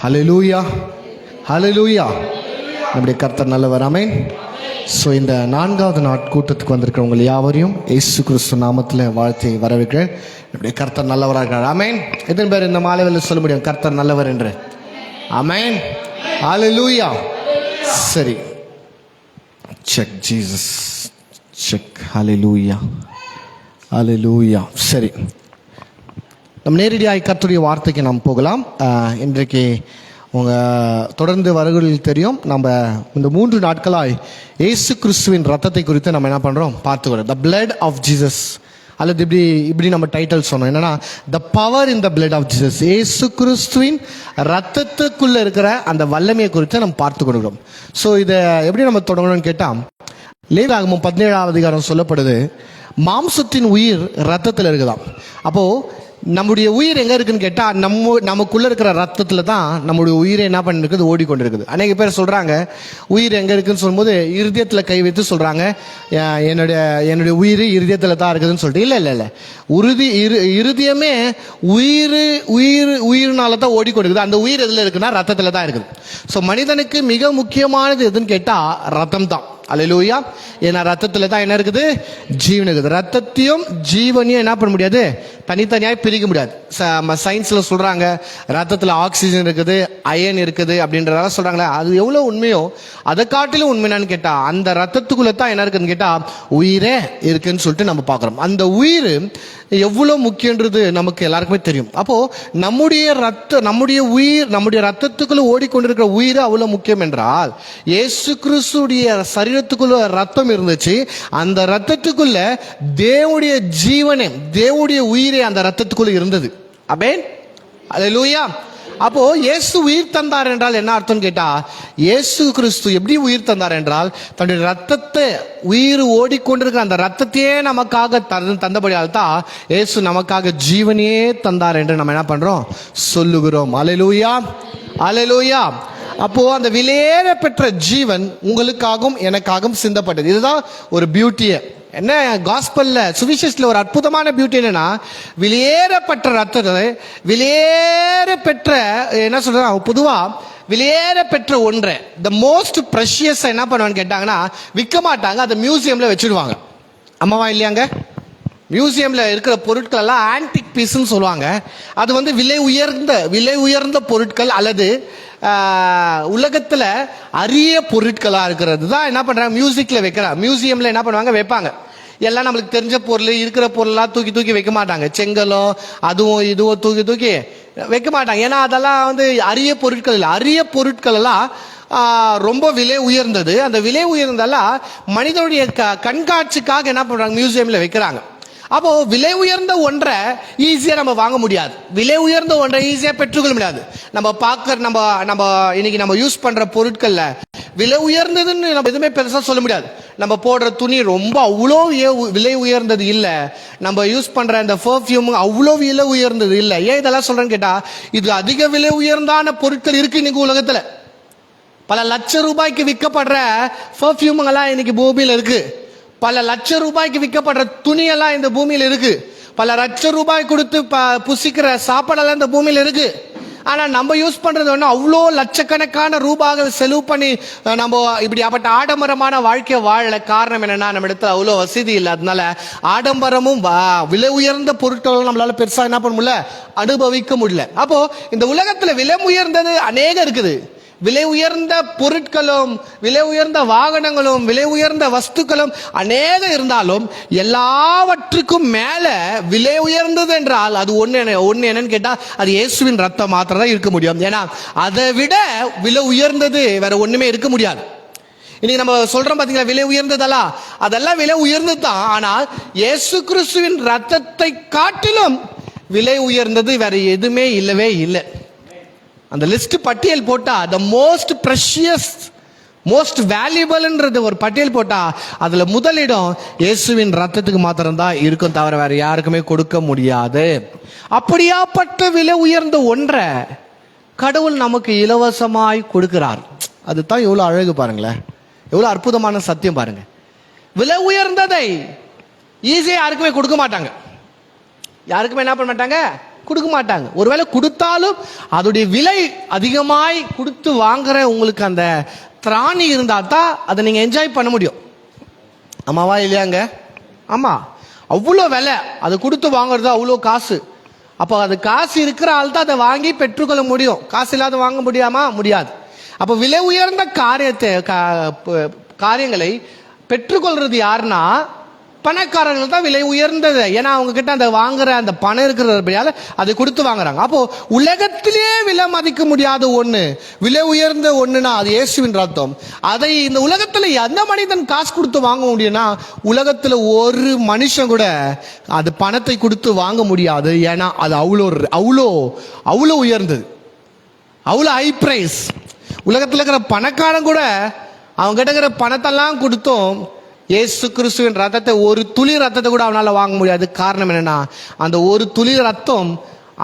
ஹல்லேலூயா, ஹல்லேலூயா. நம்முடைய கர்த்தர் நல்லவர். ஆமென். ஸோ இந்த 4வது நாட் கூட்டத்துக்கு வந்திருக்கிறவங்க யாவரையும் இயேசு கிறிஸ்து நாமத்தில் வாழ்த்தி வரவேற்கிறேன். நம்முடைய கர்த்தர் நல்லவராக இருக்கிறார். ஆமென். எத்தனை பேர் இந்த மாலை வேளையில் சொல்ல முடியும் கர்த்தர் நல்லவர் என்று? ஆமென், ஹல்லேலூயா. சரி, செக் ஜீசஸ், செக். ஹல்லேலூயா, ஹல்லேலூயா. சரி, நம்ம நேரடியாக கர்த்தருடைய வார்த்தைக்கு நாம் போகலாம். இன்றைக்கு உங்கள் தொடர்ந்து வருகையில் தெரியும், நம்ம இந்த 3 நாட்களாய் இயேசு கிறிஸ்துவின் ரத்தத்தை குறித்து நம்ம என்ன பண்ணுறோம் பார்த்துக்கிறோம். த பிளட் ஆஃப் ஜீசஸ், அல்லது இப்படி நம்ம டைட்டில் சொன்னோம். என்னன்னா the power in the blood of Jesus. இயேசு கிறிஸ்துவின் ரத்தத்துக்குள்ளே இருக்கிற அந்த வல்லமையை குறித்து நம்ம பார்த்து கொடுக்கிறோம். ஸோ இதை எப்படி நம்ம தொடங்கணும்னு கேட்டால், லேவியாகமம் 17வது அதிகாரம் சொல்லப்படுது, மாம்சத்தின் உயிர் ரத்தத்தில் இருக்குதாம். அப்போது நம்முடைய உயிர் எங்கே இருக்குன்னு கேட்டால், நமக்குள்ளே இருக்கிற ரத்தத்தில் தான் நம்முடைய உயிரை என்ன பண்ணிருக்குது, ஓடிக்கொண்டு இருக்குது. அநேக பேர் சொல்கிறாங்க உயிர் எங்கே இருக்குதுன்னு சொல்லும்போது இருதயத்தில் கை வைத்து சொல்கிறாங்க, என்னுடைய உயிர் இருதயத்தில் தான் இருக்குதுன்னு சொல்லிட்டு. இல்லை, இருதயமே உயிர்னால தான் ஓடிக்கொண்டிருக்குது. அந்த உயிர் எதில் இருக்குன்னா ரத்தத்தில் தான் இருக்குது. ஸோ மனிதனுக்கு மிக முக்கியமானது எதுன்னு கேட்டால் ரத்தம் தான். அல்லேலூயா. ஏன்னா ரத்தத்தில் தான் என்ன இருக்குது, ஜீவன் இருக்குது. ரத்தத்தையும் ஜீவனையும் என்ன பண்ண முடியாது, தனித்தனியாக பிரிக்க முடியாது. சயின்ஸில் சொல்கிறாங்க ரத்தத்தில் ஆக்சிஜன் இருக்குது, அயன் இருக்குது அப்படின்றதால சொல்கிறாங்களே, அது எவ்வளோ உண்மையோ அதை காட்டிலும் உண்மையானு கேட்டால் அந்த ரத்தத்துக்குள்ளே தான் என்ன இருக்குதுன்னு கேட்டால் உயிரே இருக்குன்னு சொல்லிட்டு நம்ம பார்க்குறோம். அந்த உயிர் எவ்வளோ முக்கியன்றது நமக்கு எல்லாருக்குமே தெரியும். அப்போது நம்முடைய உயிர், நம்முடைய ரத்தத்துக்குள்ளே ஓடிக்கொண்டிருக்கிற உயிர் அவ்வளோ முக்கியம் என்றால், இயேசு கிறிஸ்துடைய சரீரத்துக்குள்ள ரத்தம் இருந்துச்சு. அந்த ரத்தத்துக்குள்ள தேவனுடைய ஜீவனே, தேவனுடைய உயிரே அந்த ரத்தத்துக்குள்ள இருந்தது. ஆமென், அல்லேலூயா. அப்போ இயேசு உயிர் தந்தார் என்றால் என்ன அர்த்தம் கேட்டா, இயேசு கிறிஸ்து எப்படி உயிர் தந்தார் என்றால், தன்னுடைய ரத்தத்தை, உயிர் ஓடிக்கொண்டிருக்கிற அந்த ரத்தத்தையே நமக்காக தந்தபடியால் தான் இயேசு நமக்காக ஜீவனையே தந்தார் என்று நம்ம என்ன பண்றோம், சொல்லுகிறோம். அல்லேலூயா, அல்லேலூயா. அப்போ அந்த விலையேற பெற்ற ஜீவன் உங்களுக்காகவும் எனக்காகவும் சிந்தப்பட்டது. இதுதான் ஒரு பியூட்டியே. என்ன காஸ்பல்ல, சுவிசேஷத்தில் ஒரு அற்புதமான பியூட்டி என்னன்னா, விலையேறப்பட்ட ரத்தத்தை, விலையேற பெற்ற என்ன சொல்றாங்க, பொதுவாக விலையேற பெற்ற ஒன்றை, த மோஸ்ட் ப்ரெஷியஸ் என்ன பண்ணுவான்னு கேட்டாங்கன்னா விற்க மாட்டாங்க, அதை மியூசியம்ல வச்சுடுவாங்க. ஆமாவா இல்லையாங்க? மியூசியமில் இருக்கிற பொருட்கள் எல்லாம் ஆன்டிக் பீஸ்ன்னு சொல்லுவாங்க. அது விலை உயர்ந்த பொருட்கள் அல்லது உலகத்தில் அரிய பொருட்களாக இருக்கிறது தான் என்ன பண்ணுறாங்க, மியூசியமில் என்ன பண்ணுவாங்க, வைப்பாங்க. எல்லாம் நம்மளுக்கு தெரிஞ்ச பொருள், இருக்கிற பொருளாக தூக்கி வைக்க மாட்டாங்க. செங்கலோ அதுவும் இதுவும் தூக்கி வைக்க மாட்டாங்க. ஏன்னா அதெல்லாம் அரிய பொருட்கள் இல்லை. அரிய பொருட்கள் எல்லாம் ரொம்ப விலை உயர்ந்தது. அந்த விலை உயர்ந்தெல்லாம் மனிதனுடைய கண்காட்சிக்காக என்ன பண்ணுறாங்க, மியூசியமில் வைக்கிறாங்க. அப்போ விலை உயர்ந்த ஒன்றை ஈஸியாக நம்ம வாங்க முடியாது, விலை உயர்ந்த ஒன்றை ஈஸியாக பெற்றுக்கொள்ள முடியாது. நம்ம இன்னைக்கு நம்ம யூஸ் பண்ற பொருட்கள்ல விலை உயர்ந்ததுன்னு நம்ம எதுவுமே பெருசாக சொல்ல முடியாது. நம்ம போடுற துணி ரொம்ப அவ்வளோ விலை உயர்ந்தது இல்லை. நம்ம யூஸ் பண்ற அந்த பெர்ஃப்யூம் அவ்வளோ விலை உயர்ந்தது இல்லை. ஏன் இதெல்லாம் சொல்றேன்னு கேட்டா, இது அதிக விலை உயர்ந்தான பொருட்கள் இருக்கு இன்னைக்கு உலகத்துல. பல லட்சம் ரூபாய்க்கு விற்கப்படுற பெர்ஃப்யூம்லாம் இன்னைக்கு பூமியில இருக்கு. பல லட்சம் ரூபாய்க்கு விற்கப்படுற துணியெல்லாம் இந்த பூமியில் இருக்கு. பல லட்சம் ரூபாய் கொடுத்து புசிக்கிற சாப்பாடெல்லாம் இந்த பூமியில் இருக்கு. ஆனால் நம்ம யூஸ் பண்றது ஒன்று அவ்வளோ லட்சக்கணக்கான ரூபாய் செலவு பண்ணி நம்ம இப்படிப்பட்ட ஆடம்பரமான வாழ்க்கை வாழல. காரணம் என்னன்னா, நம்ம இடத்துல அவ்வளோ வசதி இல்லை. அதனால ஆடம்பரமும் விலை உயர்ந்த பொருட்களும் நம்மளால பெருசா என்ன பண்ண முடியல, அனுபவிக்க முடியல. அப்போ இந்த உலகத்துல விலை உயர்ந்தது அநேகம் இருக்குது. விலை உயர்ந்த பொருட்களும், விலை உயர்ந்த வாகனங்களும், விலை உயர்ந்த வஸ்துக்களும் அநேக இருந்தாலும், எல்லாவற்றுக்கும் மேல விலை உயர்ந்தது என்றால் அது ஒன்று என்னன்னு கேட்டா, அது இயேசுவின் ரத்தம் மாத்திரம் தான் இருக்க முடியும். ஏன்னா அதை விட விலை உயர்ந்தது வேற ஒண்ணுமே இருக்க முடியாது. இன்னைக்கு நம்ம சொல்றோம் பாத்தீங்களா, விலை உயர்ந்ததெல்லாம், அதெல்லாம் விலை உயர்ந்தது தான். ஆனால் இயேசு கிறிஸ்துவின் ரத்தத்தை காட்டிலும் விலை உயர்ந்தது வேற எதுவுமே இல்லவே இல்லை. அந்த லிஸ்ட் பட்டியல் போட்டா, த மோஸ்ட் ப்ரெஷியஸ், மோஸ்ட் வேல்யூபிள்ன்றது ஒரு பட்டியல் போட்டா அதுல முதலிடம் இயேசுவின் ரத்தத்துக்கு மாத்திரம்தான் இருக்கும், தவிர வேற யாருக்குமே கொடுக்க முடியாது. அப்படியாப்பட்ட விலை உயர்ந்த ஒன்றை கடவுள் நமக்கு இலவசமாய் கொடுக்கிறார். அதுதான் எவ்வளவு அழகு பாருங்களேன், எவ்வளவு அற்புதமான சத்தியம் பாருங்க. விலை உயர்ந்ததை ஈஸியா யாருக்குமே கொடுக்க மாட்டாங்க. யாருக்குமே என்ன பண்ண மாட்டாங்க, கொடுக்க மாட்டாங்க. ஒருவேளை கொடுத்தாலும் அதோடைய விலை அதிகமாய் கொடுத்து வாங்குற உங்களுக்கு அந்த திராணி இருந்தால் தான் அதை நீங்கள் என்ஜாய் பண்ண முடியும். ஆமாவா இல்லையாங்க? ஆமாம், அவ்வளோ விலை, அதை கொடுத்து வாங்குறது அவ்வளோ காசு. அப்போ அது காசு இருக்கிற ஆள் தான் அதை வாங்கி பெற்றுக்கொள்ள முடியும். காசு இல்லாத வாங்க முடியாது. அப்போ விலை உயர்ந்த காரியங்களை பெற்றுக்கொள்றது யாருன்னா பணக்காரர்கள் தான் விலை உயர்ந்தது. ஏன்னா அவங்க கிட்ட அந்த வாங்குற அந்த பணம் இருக்கிறதால அதை கொடுத்து வாங்குறாங்க. அப்போ உலகத்திலே விலை மதிக்க முடியாத ஒண்ணு, விலை உயர்ந்த ஒண்ணுனா அது இயேசுவின் ரத்தம். அதை இந்த உலகத்துல எந்த மனிதன் காசு கொடுத்து வாங்க முடியும்னா உலகத்துல ஒரு மனுஷன் கூட அது பணத்தை கொடுத்து வாங்க முடியாது. ஏன்னா அது அவ்வளோ உயர்ந்தது, அவ்வளோ ஹை பிரைஸ். உலகத்தில் இருக்கிற பணக்காரன் கூட அவங்க கிட்ட இருக்கிற பணத்தெல்லாம் கொடுத்தோம் இயேசு கிறிஸ்துவின் ரத்தத்தை, ஒரு துளி ரத்தத்தை கூட அவனால் வாங்க முடியாது. காரணம் என்னன்னா அந்த ஒரு துளி ரத்தம்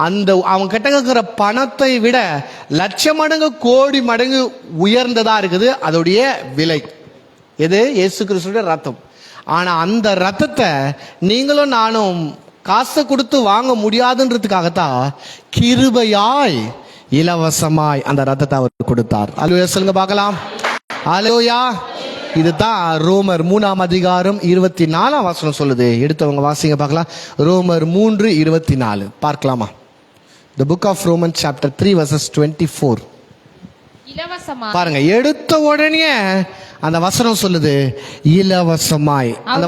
அந்த அவங்க கிட்ட இருக்கிற பணத்தை விட லட்சம் மடங்கு கோடி மடங்கு உயர்ந்ததா இருக்குது அதோடைய விலை. எது? இயேசு கிறிஸ்துவின் ரத்தம். ஆனா அந்த ரத்தத்தை நீங்களும் நானும் காசை கொடுத்து வாங்க முடியாதுன்றதுக்காகத்தான் கிருபையாய் இலவசமாய் அந்த ரத்தத்தை அவர் கொடுத்தார். அல்லேலூயா சொல்லுங்க பார்க்கலாம். அல்லேலூயா. இதுதான் ரோமர் 3:24 சொல்லுது. எடுத்தவங்க வாசிங்க பார்க்கலாம். ரோமர் 3:24 பார்க்கலாமா? The book of Romans chapter 3 verses 24. இலவசமாய் பாருங்க, எடுத்த உடனே அந்த வசனம் சொல்லுது இலவசமாய். அந்த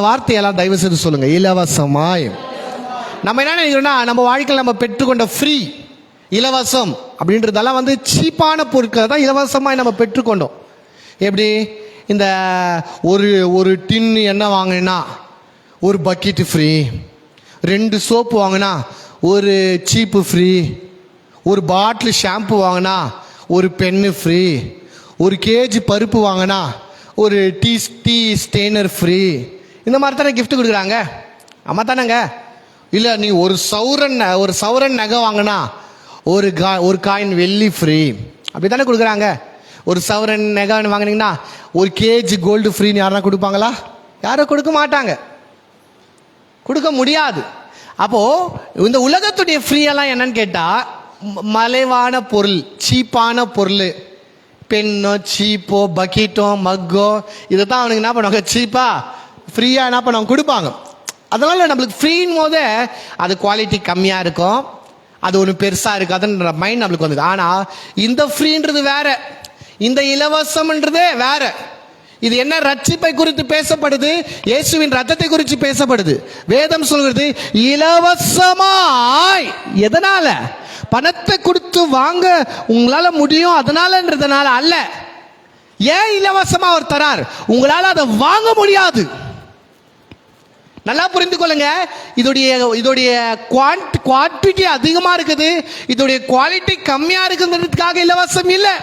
வார்த்தையெல்லாம் தயவு செய்து சொல்லுங்க, இலவசமாய். நம்ம என்ன நினைக்கிறோம்னா நம்ம வாழ்க்கையில் நம்ம பெற்றுக்கொண்ட ஃப்ரீ, இலவசம் அப்படின்றதெல்லாம் சீப்பான பொருட்களை தான் இலவசமாய் நம்ம பெற்றுக்கொண்டோம். எப்படி? இந்த ஒரு டின் எண்ணெய் வாங்கினா ஒரு பக்கெட்டு ஃப்ரீ, 2 சோப்பு வாங்கினா ஒரு சீப்பு ஃப்ரீ, ஒரு பாட்டில் ஷாம்பு வாங்கினா ஒரு பென்னு ஃப்ரீ, 1 கேஜி பருப்பு வாங்கினா ஒரு டீ ஸ்டெய்னர் ஃப்ரீ. இந்த மாதிரி தானே கிஃப்ட் கொடுக்குறாங்க. ஆமாம் தானேங்க? இல்லை, நீ ஒரு சௌரன் நகை வாங்கினா ஒரு காயின் வெள்ளி ஃப்ரீ, அப்படி தானே கொடுக்குறாங்க. ஒரு சவரன் நகை வாங்கினீங்கன்னா 1 கேஜி கோல்டு ஃப்ரீன்னு யாரா கொடுப்பாங்களா? யாரும் கொடுக்க மாட்டாங்க, கொடுக்க முடியாது. அப்போ இந்த உலகத்துடைய ஃப்ரீயெல்லாம் என்னன்னு கேட்டா மலைவான பொருள், சீப்பான பொருள், பென்னோ சீப்போ பக்கெட்டோ மக்கோ, இதை தான் அவனுக்கு என்ன பண்ணுவாங்க, சீப்பா ஃப்ரீயா என்ன பண்ணுவாங்க, கொடுப்பாங்க. அதனால நம்மளுக்கு ஃப்ரீன் போதே அது குவாலிட்டி கம்மியாக இருக்கும், அது ஒன்று பெருசாக இருக்காதுன்ற மைண்ட் நம்மளுக்கு வந்தது. ஆனால் இந்த ஃப்ரீன்றது வேற, இந்த இலவசம்ன்றதே வேற. இது என்ன? ரட்சிப்பை குறித்து பேசப்படுது, இயேசுவின் ரத்தத்தை குறித்து பேசப்படுது. வேதம் சொல்கிறது இலவசமாய். எதனால? பணத்தை கொடுத்து வாங்க உங்களால முடியும் அதனாலன்றதுனால அல்ல. ஏன் இலவசமா அவர் தரார்? உங்களால அதை வாங்க முடியாது. நல்லா புரிந்து கொள்ளுங்க. இதோடைய குவான்டிட்டி அதிகமா இருக்குது, இதோடைய குவாலிட்டி கம்மியா இருக்குன்றதுக்காக இலவசம் இல்லை.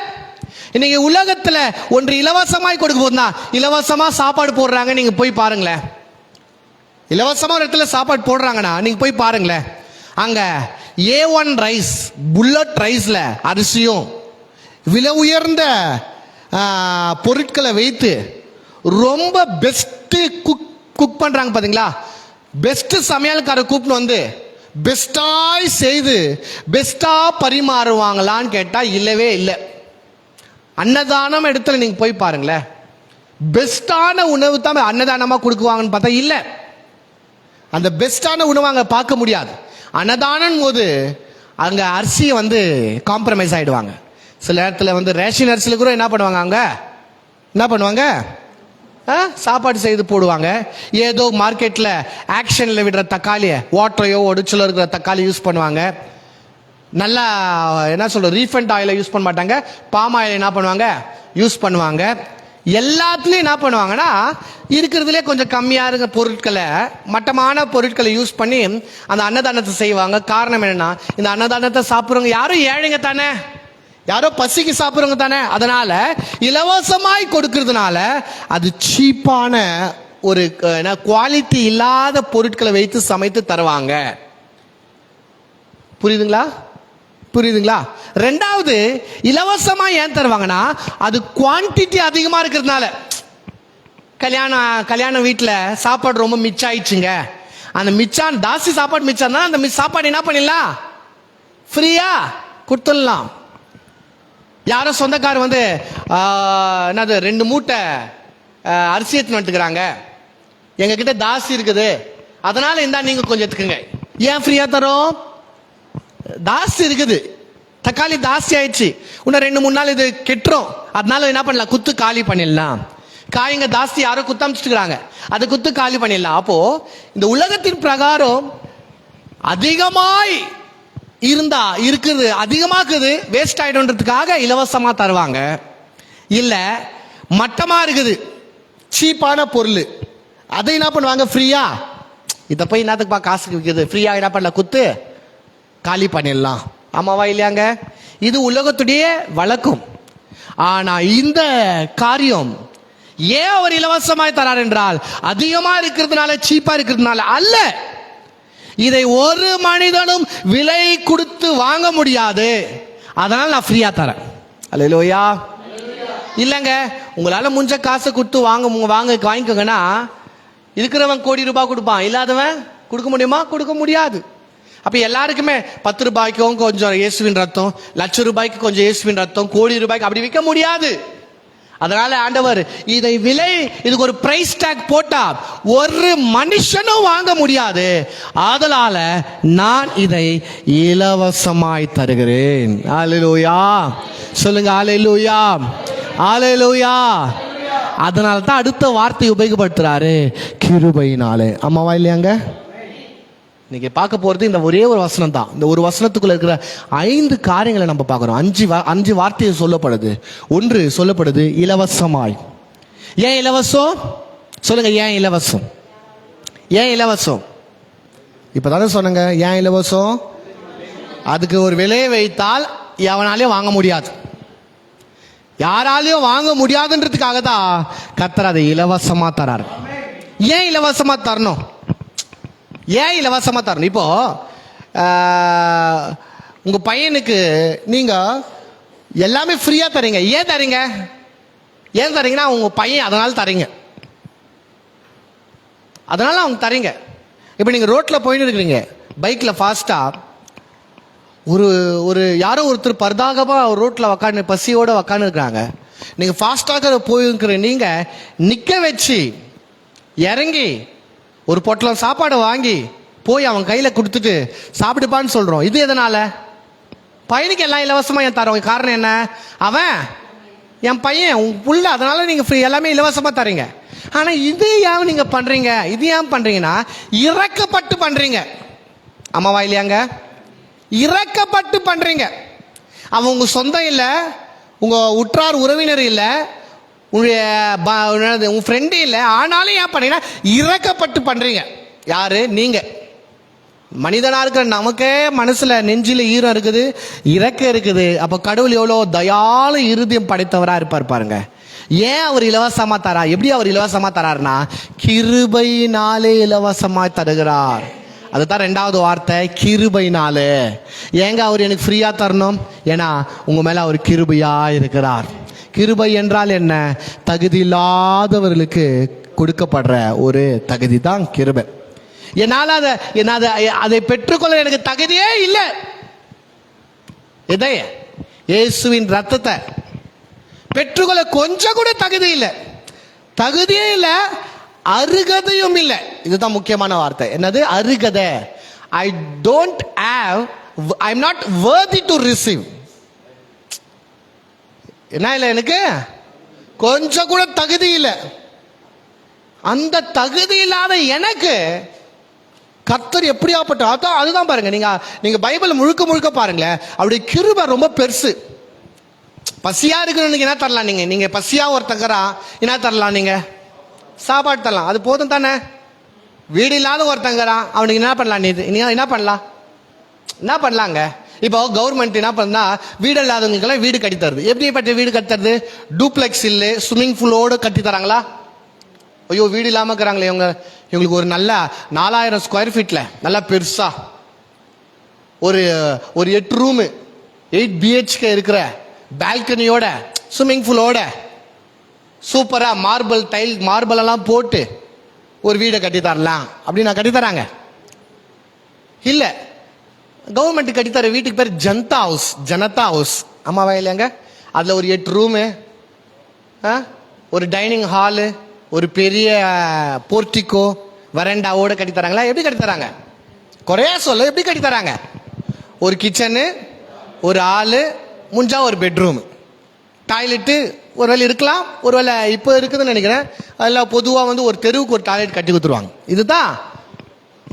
இன்னைக்கு உலகத்துல ஒன்று இலவசமாய் கொடுக்க போதுனா, இலவசமா சாப்பாடு போடுறாங்க, நீங்க போய் பாருங்களேன். இலவசமா ஒரு இடத்துல சாப்பாடு போடுறாங்கன்னா நீங்க போய் பாருங்களேன். அங்க A1 ரைஸ், புல்லட் ரைஸ்ல அரிசியும் விலை உயர்ந்த பொருட்களை வைத்து ரொம்ப பெஸ்ட் குக் பண்றாங்க பாத்தீங்களா? பெஸ்ட் சமையல்காரர் கூப்பிட்டு பெஸ்டாய் செய்து பெஸ்டா பரிமாறுவாங்களான்னு கேட்டா இல்லவே இல்லை. அன்னதானம் இடத்துல நீங்க போய் பாருங்களேன், பெஸ்டான உணவு தான் அன்னதானமா கொடுக்குவாங்கன்னு பார்த்தா இல்ல. அந்த பெஸ்டான உணவு அங்க பார்க்க முடியாது. அன்னதானம் போது அங்க அரிசியை காம்ப்ரமைஸ் ஆயிடுவாங்க. சில நேரத்தில் ரேஷன் அரிசியில கூட என்ன பண்ணுவாங்க, சாப்பாடு செய்து போடுவாங்க. ஏதோ மார்க்கெட்ல ஆக்ஷன்ல விடுற தக்காளியை, வாட்டரையோ ஒடிச்சலோ இருக்கிற தக்காளி யூஸ் பண்ணுவாங்க. நல்லா என்ன சொல்ற, ரீஃபண்ட் ஆயிலை யூஸ் பண்ண மாட்டாங்க, பாம் ஆயில் என்ன பண்ணுவாங்க, யூஸ் பண்ணுவாங்க. எல்லாத்துலயும் என்ன பண்ணுவாங்கன்னா இருக்கிறதுலே கொஞ்சம் கம்மியா இருக்க பொருட்களை, மட்டமான பொருட்களை யூஸ் பண்ணி அந்த அன்னதானத்தை செய்வாங்க. காரணம் என்னன்னா, இந்த அன்னதானத்தை சாப்பிடுறவங்க யாரும் ஏழைங்க தானே, யாரோ பசிக்கு சாப்பிடுறவங்க தானே. அதனால இலவசமாய் கொடுக்கறதுனால அது சீப்பான ஒரு குவாலிட்டி இல்லாத பொருட்களை வைத்து சமைத்து தருவாங்க. புரியுதுங்களா? ரெண்டாவது, இலவசமா ஏன் தருவாங்கன்னா அது குவான்டிட்டி அதிகமா இருக்கிறதுனால. கல்யாண வீட்டில் சாப்பாடு ரொம்ப மிச்சம் ஆயிடுச்சுங்க, அந்த மிச்சான் தாசி சாப்பாடு மிச்சான் தான், அந்த சாப்பாடு என்ன பண்ணிடலாம், ஃப்ரீயா கொடுத்துடலாம். யாரோ சொந்தக்காரர் வந்து என்னது 2 மூட்டை அரிசி எடுத்துன்னு வந்துட்டுக்கிறாங்க, எங்ககிட்ட தாசி இருக்குது, அதனால இருந்தா நீங்க கொஞ்சம் எடுத்துக்கங்க. ஏன் ஃப்ரீயா தரோம்? தாசி இருக்குது, தக்காளி தாசி ஆயிடுச்சு, இன்னும் 2-3 நாள் இது கெட்டுரும், அதனால என்ன பண்ணலாம், குத்து காலி பண்ணிடலாம். காய்ங்க தாசி யாரோ குத்தமிச்சுட்டுக்கிறாங்க, அதை குத்து காலி பண்ணிடலாம். அப்போ இந்த உலகத்தின் பிரகாரம் அதிகமாய் இருந்தா இருக்குது, அதிகமாக்குது, வேஸ்ட் ஆயிடும்ன்றதுக்காக இலவசமா தருவாங்க. இல்ல மட்டமா இருக்குது, சீப்பான பொருள், அதை என்ன பண்ணுவாங்க, ஃப்ரீயா. இதை போய் என்னத்துக்குப்பா காசுக்கு விற்கிறது, ஃப்ரீயா என்ன பண்ணல, குத்து காலி பண்ணிடலாம். ஆமாவா இல்லையாங்க? இது உலகத்துடைய வழக்கம். ஆனா இந்த காரியம் ஏன் அவர் இலவசமாய் தரார் என்றால், அதிகமா இருக்கிறதுனால, சீப்பா இருக்கிறதுனால அல்ல. இதை ஒரு மனிதனும் விலை கொடுத்து வாங்க முடியாது, அதனால நான் ஃப்ரீயா தரேன். அல்லேலூயா. இல்லைங்க, உங்களால முடிஞ்ச காசை கொடுத்து வாங்கிக்கோங்கன்னா, இருக்கிறவன் கோடி ரூபாய் கொடுப்பான், இல்லாதவன் கொடுக்க முடியுமா? கொடுக்க முடியாது. அப்ப எல்லாருக்குமே 10 ரூபாய்க்கும் கொஞ்சம் இயேசுவின் ரத்தம், ₹1,00,000 கொஞ்சம் இயேசுவின் ரத்தம், கோடி ரூபாய்க்கு அப்படி விற்க முடியாது. அதனால ஆண்டவர் இதை விலை, இதுக்கு ஒரு பிரைஸ் டாக் போட்டா ஒரு மனுஷனும் வாங்க முடியாது, அதனால நான் இதை இலவசமாய் தருகிறேன். அல்லேலூயா சொல்லுங்க, அல்லேலூயா, அல்லேலூயா. அதனால தான் அடுத்த வார்த்தை உபயோகப்படுத்துறாரு, கிருபையினாலே. ஆமாவா இல்லையாங்க? இன்னைக்கு பார்க்க போறது இந்த ஒரே ஒரு வசனம் தான். இந்த ஒரு வசனத்துக்குள்ள இருக்கிற 5 காரியங்களை நம்ம பார்க்கிறோம். 5 வார்த்தையை சொல்லப்படுது. ஒன்று சொல்லப்படுது இலவசமாய். ஏன் இலவசம் சொல்லுங்க, ஏன் இலவசம்? ஏன் இலவசம்? இப்பதானே சொன்னங்க, ஏன் இலவசம்? அதுக்கு ஒரு விலையை வைத்தால் எவனாலையும் வாங்க முடியாது, யாராலையும் வாங்க முடியாதுன்றதுக்காக தான் கர்த்தர் அதை இலவசமா தரார். ஏன் இலவசமா தரணும்? ஏன் இலவசமா தரணும்? இப்போ உங்க பையனுக்கு நீங்க எல்லாமே ஃப்ரீயா தரீங்க. ஏன் தரீங்க? ஏன் தரீங்கன்னா உங்க பையன் அதனால தரீங்க, அதனால அவங்க தரீங்க. இப்போ நீங்க ரோட்ல போயிட்டு இருக்கிறீங்க, பைக்ல ஃபாஸ்டா, ஒரு யாரோ ஒருத்தர் பரதாகமா ரோட்ல உக்காந்து பசியோட உக்காந்து இருக்கிறாங்க, நீங்க ஃபாஸ்டாக போயிருக்கிற நீங்க நிக்க வச்சு இறங்கி ஒரு பொட்டலம் சாப்பாடு வாங்கி போய் அவன் கையில கொடுத்துட்டு சாப்பிடுப்பான்னு சொல்றோம். இது எதனால? பையனுக்கு எல்லாம் இலவசமா ஏன் தரோம்? காரணம் என்ன? அவன் என் பையன், உங்க புள்ள, அதனால நீங்க ஃப்ரீ எல்லாமே இலவசமா தரீங்க. ஆனா இது ஏன் நீங்க பண்றீங்க? இது ஏன் பண்றீங்கன்னா இறக்கப்பட்டு பண்றீங்க. ஆமாவா இல்லையாங்க? இறக்கப்பட்டு பண்றீங்க. அவன் உங்க சொந்தம் இல்ல, உங்க உற்றார் உறவினர் இல்ல, உங்க ஃப்ரெண்டு இல்ல, ஆனாலும் ஏன் பண்ணீங்கன்னா இறக்கப்பட்டு பண்றீங்க. யாரு? நீங்க. மனிதனா இருக்கிற நமக்கே மனசுல நெஞ்சில ஈரம் இருக்குது, இறக்க இருக்குது. அப்ப கடவுள் எவ்வளவு தயாளு இருதயம் படைத்தவரா இருப்பார் பாருங்க. ஏன் அவர் இலவசமா தரா? எப்படி அவர் இலவசமா தராருன்னா, கிருபையினாலே இலவசமா தருகிறார். அதுதான் 2வது வார்த்தை, கிருபையினாலே. ஏங்க அவர் எனக்கு ஃப்ரீயா தரணும்? ஏன்னா உங்க மேல அவர் கிருபையா இருக்கிறார். கிருபை என்றால் என்ன? தகுதி இல்லாதவர்களுக்கு கொடுக்கப்படுற ஒரு தகுதி தான் கிருபை. என்னால் அதை பெற்றுக்கொள்ள எனக்கு தகுதியே இல்லை. எதை? இயேசுவின் ரத்தத்தை பெற்றுக்கொள்ள கொஞ்சம் கூட தகுதி இல்லை, தகுதியே இல்லை, அருகதையும் இல்லை. இதுதான் முக்கியமான வார்த்தை. என்னது? அருகதை. I don't have, I am not worthy to receive. என்ன இல்லை? எனக்கு கொஞ்சம் கூட தகுதி இல்லை. அந்த தகுதி இல்லாத எனக்கு கர்த்தர் எப்படியாப்பட்ட, அதுதான் பாருங்க. நீங்க பைபிள் முழுக்க பாருங்களேன், அவருடைய கிருபை ரொம்ப பெருசு. பசியா இருக்கணும், என்ன தரலாம்? நீங்க பசியா ஒருத்தங்கரா என்ன தரலாம்? நீங்க சாப்பாடு தரலாம், அது போதும் தானே. வீடு இல்லாத ஒருத்தங்கரான், அவனுக்கு என்ன பண்ணலாம்? நீ என்ன பண்ணலாங்க? இப்போ கவர்மெண்ட் என்ன பண்ணா, வீடு இல்லாதவங்களுக்கெல்லாம் வீடு கட்டி தருது. எப்படிப்பட்ட வீடு கட்டி தருது? டூப்ளெக்ஸ் இல்லை, ஸ்விம்மிங் பூலோடு கட்டி தராங்களா? ஐயோ, வீடு இல்லாமல் இருக்கிறாங்களே இவங்களுக்கு ஒரு நல்ல 4000 ஸ்கொயர் ஃபீட்ல நல்லா பெருசா ஒரு 8 ரூமு 8 BHK இருக்கிற பால்கனியோட ஸ்விம்மிங் பூலோட சூப்பரா மார்பிள் எல்லாம் போட்டு ஒரு வீடை கட்டி தரலாம் அப்படின்னு நான் கட்டி தராங்க. இல்ல, கவர்மெண்ட் கட்டித்தர வீட்டுக்கு பேர் ஜனதா ஹவுஸ். அம்மாவா இல்லையாங்க? அதுல ஒரு 8 ரூமு, ஒரு டைனிங் ஹாலு, ஒரு பெரிய போர்ட்டிகோ, வரண்டாவோட கட்டி தராங்களா? எப்படி கட்டி தராங்க? குறையா சொல்ல, எப்படி கட்டி தராங்க? ஒரு கிச்சனு, ஒரு ஹாலு, முடிஞ்சா ஒரு பெட்ரூம், டாய்லெட்டு ஒரு வேலை இருக்கலாம், ஒரு வேலை இப்போ இருக்குதுன்னு நினைக்கிறேன். அதில் பொதுவாக ஒரு தெருவுக்கு ஒரு டாய்லெட் கட்டி கொடுத்துருவாங்க.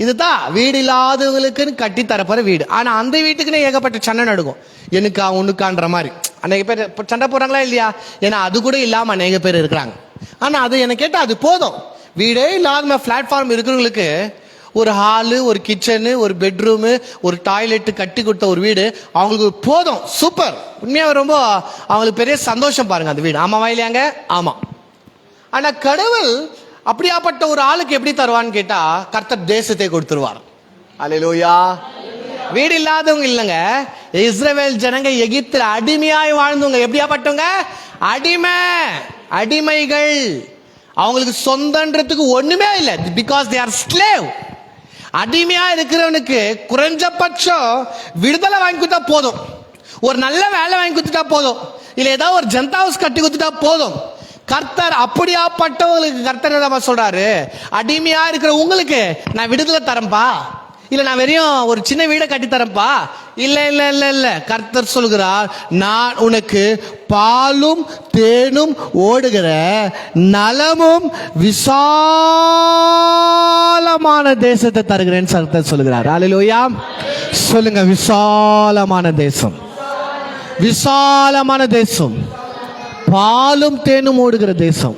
இதுதான் வீடு இல்லாதவங்களுக்குன்னு கட்டி தரப்போற வீடு. ஆனால் அந்த வீட்டுக்குன்னு ஏகப்பட்ட சண்டை நடக்கும், எனக்கா உனக்கான்ற மாதிரி. அநேக பேர் சண்டை போடுறாங்களா இல்லையா? ஏன்னா அது கூட இல்லாமல் அநேக பேர் இருக்கிறாங்க. ஆனால் அது என்ன கேட்டால் அது போதும். வீடே இல்லாத பிளாட்ஃபார்ம் இருக்கிறவங்களுக்கு ஒரு ஹாலு, ஒரு கிச்சனு, ஒரு பெட்ரூமு, ஒரு டாய்லெட்டு கட்டி கொடுத்த ஒரு வீடு அவங்களுக்கு போதும். சூப்பர். உண்மையாக ரொம்ப அவங்களுக்கு பெரிய சந்தோஷம் பாருங்க அந்த வீடு. ஆமாவா இல்லையாங்க? ஆமாம். ஆனால் கடவுள் அப்படியாப்பட்ட ஒரு ஆளுக்கு எப்படி தருவான்னு கேட்டா, கர்த்தர் தேசத்தை கொடுத்துருவார். அல்லேலூயா. வீடு இல்லாதவங்க இல்லைங்க, இஸ்ரவேல் ஜனங்க எகிப்தில் அடிமையாய் வாழ்ந்தவங்க. எப்படியாப்பட்டவங்க? அடிமைகள். அவங்களுக்கு சொந்தன்றதுக்கு ஒண்ணுமே இல்லை. Because they are slave. அடிமையா இருக்கிறவனுக்கு குறைஞ்சபட்சம் விடுதலை வாங்கி கொடுத்தா போதும், ஒரு நல்ல வேலை வாங்கி கொடுத்துட்டா போதும், இல்ல ஏதாவது ஒரு ஜனதா ஹவுஸ் கட்டி கொடுத்துட்டா போதும். கர்த்தர் அப்படியாப்பட்டவங்களுக்கு கர்த்தர் என்ன சொல்றாரு? அடிமையா இருக்கிற உங்களுக்கு நான் விடுதலை தரேன்பா, இல்ல நான் வெறும் ஒரு சின்ன வீடை கட்டி தரேன்பா. இல்ல இல்ல இல்ல இல்ல, கர்த்தர் சொல்கிறார், நான் உனக்கு பாலும் தேனும் ஓடுகிற நலமும் விசாலமான தேசத்தை தருகிறேன்னு கர்த்தர் சொல்கிறார். அல்லேலூயா. சொல்லுங்க, விசாலமான தேசம், விசாலமான தேசம், பாலும் தேனும் ஓடுகிற தேசம்.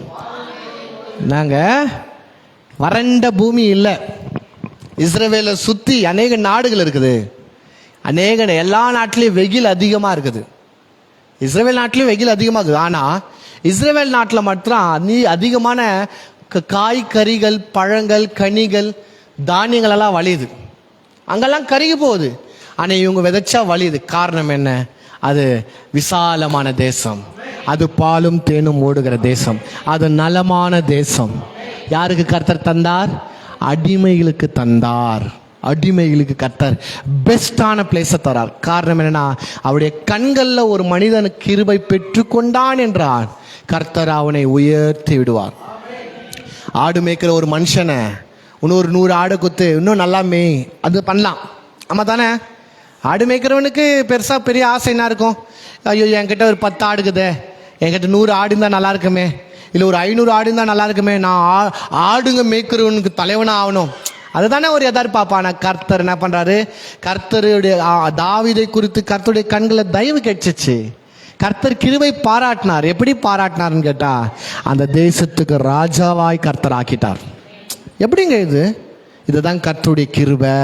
நாங்க வறண்ட பூமி இல்லை. இஸ்ரவேலை சுத்தி அநேக நாடுகள் இருக்குது. எல்லா நாட்டிலையும் வெயில் அதிகமா இருக்குது. இஸ்ரவேல் நாட்டிலையும் வெயில் அதிகமாக இருக்குது. ஆனா இஸ்ரவேல் நாட்டில் மட்டும் அதிகமான காய்கறிகள், பழங்கள், கனிகள், தானியங்கள் எல்லாம் வலியுது. அங்கெல்லாம் கருகி போகுது. ஆனா இவங்க விதைச்சா வலியுது. காரணம் என்ன? அது விசாலமான தேசம், அது பாலும் தேனும் ஓடுகிற தேசம், அது நலமான தேசம். யாருக்கு கர்த்தர் தந்தார்? அடிமைகளுக்கு தந்தார். அடிமைகளுக்கு கர்த்தர் பெஸ்டான பிளேஸை தரார். காரணம் என்னன்னா, அவருடைய கண்கள்ல ஒரு மனிதனுக்கு கிருபை பெற்று கொண்டான் என்றார், கர்த்தர் அவனை உயர்த்தி விடுவார். ஆடு மேய்க்கிற ஒரு மனுஷனை இன்னொரு 100 ஆடு குத்து இன்னும் நல்லா மேய், அது பண்ணலாம். ஆமா தானே? ஆடு மேய்க்கிறவனுக்கு பெரிய ஆசை என்ன இருக்கும்? ஐயோ, என்கிட்ட ஒரு 10 ஆடு இருக்குதே, என்கிட்ட 100 ஆடு இருந்தால் நல்லா இருக்குமே, இல்லை ஒரு 500 ஆடு இருந்தால் நல்லா இருக்குமே, நான் ஆடுங்க மேய்க்கிறவனுக்கு தலைவனாக ஆகணும். அதுதானே ஒரு எதிர்பார்ப்பா. ஆனால் கர்த்தர் என்ன பண்றாரு? கர்த்தருடைய தாவீதை குறித்து கர்த்தருடைய கண்களை தயவு கிடைச்சிச்சு. கர்த்தர் கிருபை பாராட்டினார். எப்படி பாராட்டினார்னு கேட்டா, அந்த தேசத்துக்கு ராஜாவாய் கர்த்தர் ஆக்கிட்டார். எப்படிங்க இதுதான் கர்த்தருடைய கிருபை.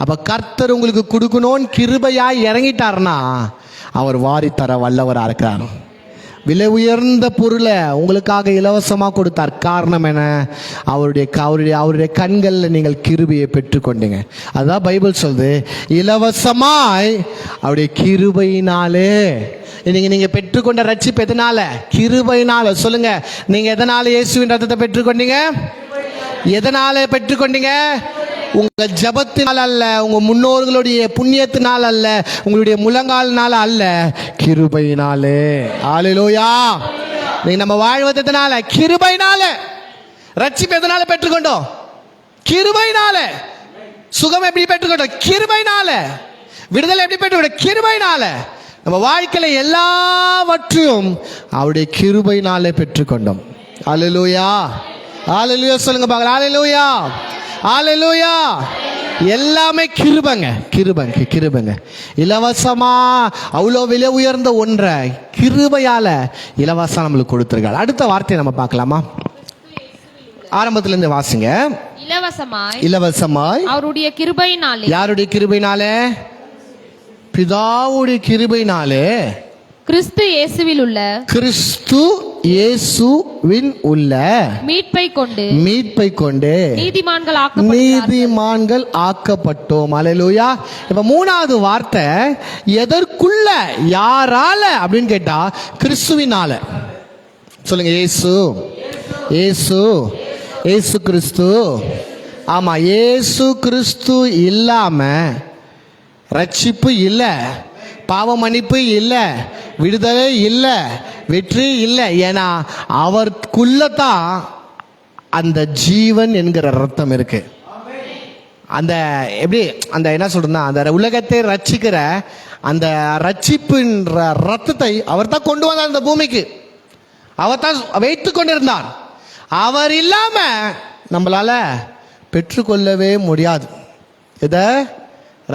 அப்ப கர்த்தர் உங்களுக்கு கொடுக்கணும்னு கிருபையாய் இறங்கிட்டார்னா அவர் வாரி தர வல்லவராக இருக்கிறார். விலை உயர்ந்த பொருளை உங்களுக்காக இலவசமாக கொடுத்தார். காரணம் என்ன? அவருடைய கண்களில் நீங்கள் கிருபையை பெற்றுக்கொண்டீங்க. அதுதான் பைபிள் சொல்லுது, இலவசமாய் அவருடைய கிருபையினாலே. நீங்க பெற்றுக்கொண்ட ரட்சிப்பு எதனால? கிருபையினால. சொல்லுங்க, நீங்க எதனால இயேசுவின் ரத்தத்தை பெற்றுக்கொண்டீங்க? எதனால பெற்றுக்கொண்டீங்க? உங்க ஜபத்தினால் அல்ல, உங்க முன்னோர்களுடைய புண்ணியத்தினால் அல்ல, உங்களுடைய முழங்கால்னால அல்ல, கிருபையினாலே. அல்லேலூயா. நீங்க நம்ம வாழ்வதனால, கிருபையினால. ரட்சிப்பு எதனால பெற்றுக்கொண்டோம்? கிருபையினால. சுகம் எப்படி பெற்றுக்கொண்டோம்? கிருபையினால. விடுதலை எப்படி பெற்றுக்கொண்டோம்? கிருபையினால. நம்ம வாழ்க்கையில எல்லாவற்றையும் அவருடைய கிருபையினாலே பெற்றுக்கொண்டோம். அல்லேலூயா. அல்லேலூயா சொல்லுங்க பாக்கலாம். அல்லேலூயா. அல்லேலூயா. எல்லாமே கிருபைங்க. இலவசமா அவ்வளோ விலை உயர்ந்த ஒன்றை கிருபையால இலவசம் நம்மளுக்கு கொடுத்திருக்காரு. அடுத்த வார்த்தையை நம்ம பார்க்கலாமா? ஆரம்பத்துல இருந்து வாசிங்க. இலவசமாய் அவருடைய கிருபையினாலே. யாருடைய கிருபையினாலே? பிதாவுடைய கிருபையினாலே. கிறிஸ்து இயேசுவில் உள்ள மீட்பை கொண்டு நீதிமான்கள் ஆக்கப்பட்டோம். அல்லேலூயா. இப்ப 3வது வார்த்தை எதற்குள்ள, யாரால அப்படின்னு கேட்டா, கிறிஸ்துவினால. சொல்லுங்க, இயேசு கிறிஸ்து. ஆமா, இயேசு கிறிஸ்து இல்லாம ரட்சிப்பு இல்லை, பாவ மன்னிப்பு இல்லை, விடுதலை இல்லை, வெற்றி இல்லை. ஏன்னா அவருக்குள்ளதான் அந்த ஜீவன் என்கிற ரத்தம் இருக்கு. அந்த எப்படி அந்த என்ன சொல்றதுன்னா, அந்த உலகத்தை ரட்சிக்கிற அந்த ரட்சிப்புன்ற ரத்தத்தை அவர் தான் கொண்டு வந்தார் இந்த பூமிக்கு. அவர் தான் வைத்து கொண்டிருந்தார். அவர் இல்லாம நம்மளால பெற்றுக்கொள்ளவே முடியாது. இதை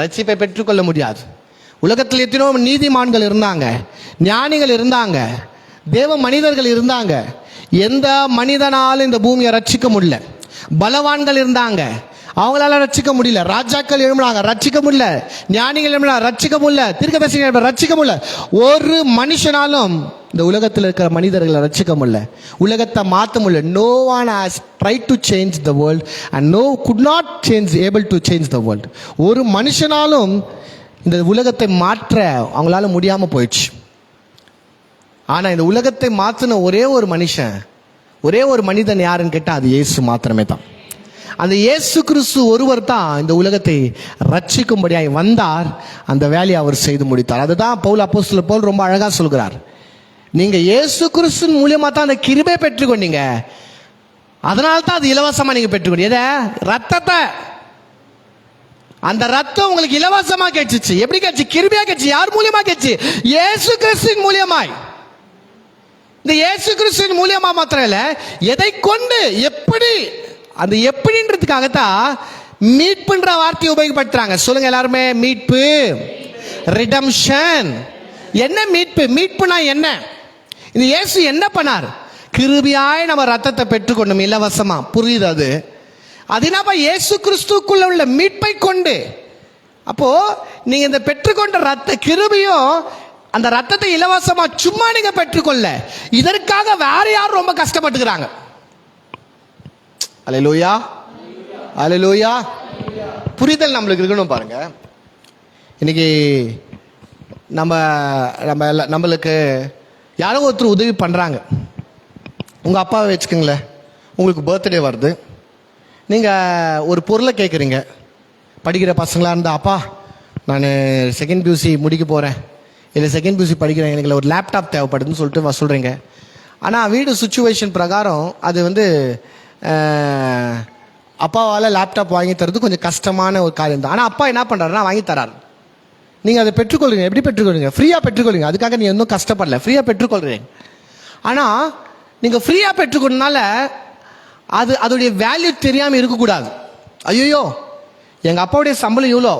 ரட்சிப்பை பெற்றுக்கொள்ள முடியாது. உலகத்தில் எத்தனையோ நீதிமான்கள் இருந்தாங்க, ஞானிகள் இருந்தாங்க, தேவ மனிதர்கள் இருந்தாங்க. எந்த மனிதனாலும் இந்த பூமியை ரட்சிக்க முடியல. பலவான்கள் இருந்தாங்க, அவங்களால ரட்சிக்க முடியல. ராஜாக்கள் எழும்பினாங்க, ரட்சிக்க முடியல. ஞானிகள் எழும்பினாங்க, ரட்சிக்க முடியல. தீர்க்கதரிசிகள் ரட்சிக்க முடியல. ஒரு மனுஷனாலும் இந்த உலகத்தில் இருக்கிற மனிதர்களை ரட்சிக்க முடியல, உலகத்தை மாற்ற முடியல. No one has tried to change the world and no could not able to change the world. ஒரு மனுஷனாலும் இந்த உலகத்தை மாற்ற அவங்களால முடியாம போயிடுச்சு. ஆனா இந்த உலகத்தை மாற்றின ஒரே ஒரு மனுஷன், ஒரே ஒரு மனிதன் யாருன்னு கேட்டா அது இயேசு மாத்திரமே தான். அந்த இயேசு கிறிஸ்து ஒருவர் தான் இந்த உலகத்தை ரட்சிக்கும்படியாய் வந்தார். அந்த வேலையை அவர் செய்து முடித்தார். அதுதான் பவுல் அப்போஸ்தலர் பவுல் ரொம்ப அழகா சொல்கிறார். நீங்க இயேசு கிறிஸ்து மூலியமா தான் அந்த கிருபை பெற்றுக்கொண்டீங்க, அதனால தான் அது இலவசமா நீங்க பெற்றுக்கொண்டீங்க. எதை? ரத்தத்தை. அந்த ரத்தம் உங்களுக்கு இலவசமா கிடைச்சிச்சு. எப்படி கிடைச்சு? கிருபையா கிடைச்சு. யார் மூலியமா கிடைச்சு? இயேசு கிறிஸ்துவின் மூலியமாய். இந்த இயேசு கிறிஸ்துவின் மூலியமா மாத்திரம் இல்ல, எதை கொண்டு, எப்படி, அந்த எப்படின்றதுக்காகத்தான் மீட்புன்ற வார்த்தையை உபயோகப்படுத்துறாங்க. சொல்லுங்க எல்லாருமே, மீட்பு, ரிடம்ஷன். என்ன மீட்பு? மீட்புனா என்ன? இந்த இயேசு என்ன பண்ணார்? கிருபையாய் நம்ம ரத்தத்தை பெற்றுக்கொண்டோம் இலவசமா. புரியுது? அது என்னப்பா? இயேசு கிறிஸ்துக்குள்ள உள்ள மீட்பை கொண்டு. அப்போ நீங்க இந்த பெற்றுக்கொண்ட ரத்த கிருபையும் அந்த ரத்தத்தை இலவசமா சும்மா நீங்க பெற்றுக்கொள்ள, இதற்காக வேற யாரும் ரொம்ப கஷ்டப்பட்டுக்கிறாங்க. அல்லேலூயா, அல்லேலூயா. புரிதல் நம்மளுக்கு இருக்கணும். பாருங்க, இன்னைக்கு நம்மளுக்கு யாரோ ஒருத்தர் உதவி பண்றாங்க. உங்க அப்பாவை வச்சுக்கோங்களேன், உங்களுக்கு பர்த்டே வருது, நீங்க ஒரு பொருளை கேட்குறீங்க. படிக்கிற பசங்களா இருந்தா, அப்பா நான் செகண்ட் பியூசி முடிக்க போறேன், இல்லை செகண்ட் பியூசி படிக்கிறேன், எனக்கு ஒரு லேப்டாப் தேவைப்படுதுன்னு சொல்லிட்டு சொல்றீங்க. ஆனால் வீடு சுச்சுவேஷன் பிரகாரம் அது அப்பாவால் லேப்டாப் வாங்கி தரது கொஞ்சம் கஷ்டமான ஒரு காரியம் தான். ஆனால் அப்பா என்ன பண்ணுறாருன்னா வாங்கி தராரு. நீங்கள் அதை பெற்றுக்கொள்ளுங்க. எப்படி பெற்றுக்கொள்ளுங்க? ஃப்ரீயாக பெற்றுக்கொள்ளுங்க. அதுக்காக நீங்கள் இன்னும் கஷ்டப்படல, ஃப்ரீயாக பெற்றுக்கொள்கிறீங்க. ஆனால் நீங்கள் ஃப்ரீயாக பெற்றுக்கொண்டனால அதோடைய வேல்யூ தெரியாமல் இருக்கக்கூடாது. ஐயோ, எங்கள் அப்பாவுடைய சம்பளம் இவ்வளோ,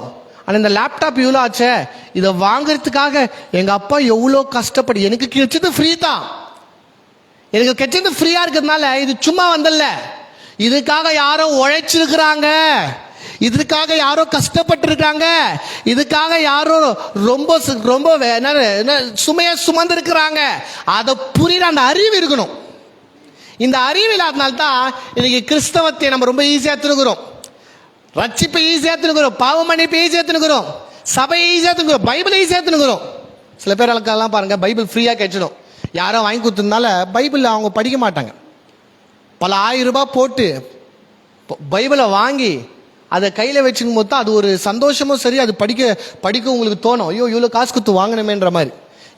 ஆனால் இந்த லேப்டாப் இவ்வளோ ஆச்சே, இதை வாங்குறதுக்காக எங்கள் அப்பா எவ்வளோ கஷ்டப்படு, எனக்கு கிடைச்சது ஃப்ரீ தான், எனக்கு கிடைச்சது ஃப்ரீயா இருக்கிறதுனால இது சும்மா வந்தல்ல, இதுக்காக யாரோ உழைச்சிருக்கிறாங்க, இதுக்காக யாரோ கஷ்டப்பட்டு இருக்காங்க, இதுக்காக யாரோ ரொம்ப ரொம்ப சுமைய சுமந்து இருக்கிறாங்க. அதை புரியுற அந்த அறிவு இருக்கணும். இந்த அறிவு இல்லாதனால்தான் இன்னைக்கு கிறிஸ்தவத்தை நம்ம ரொம்ப ஈஸியா திருக்கிறோம், ரட்சிப்பை ஈஸியா திருக்கிறோம், பாவ மன்னிப்பு ஈஸியா திருக்கிறோம், சபையை ஈஸியா திருக்கிறோம், பைபிளை ஈஸியா திருக்கிறோம். சில பேர்களுக்கெல்லாம் பாருங்க, பைபிள் ஃப்ரீயா கிடைச்சிடும், யாரோ வாங்கி கொடுத்ததுனால பைபிள் அவங்க படிக்க மாட்டாங்க. பல 1000 ரூபாய் போட்டு பைபிளை வாங்கி அதை கையில் வச்சுக்கும் போது தான் அது ஒரு சந்தோஷமும் சரி, அது படிக்க உங்களுக்கு தோணும். ஐயோ இவ்வளோ காசு கொடுத்து வாங்கணுமேன்ற மாதிரி.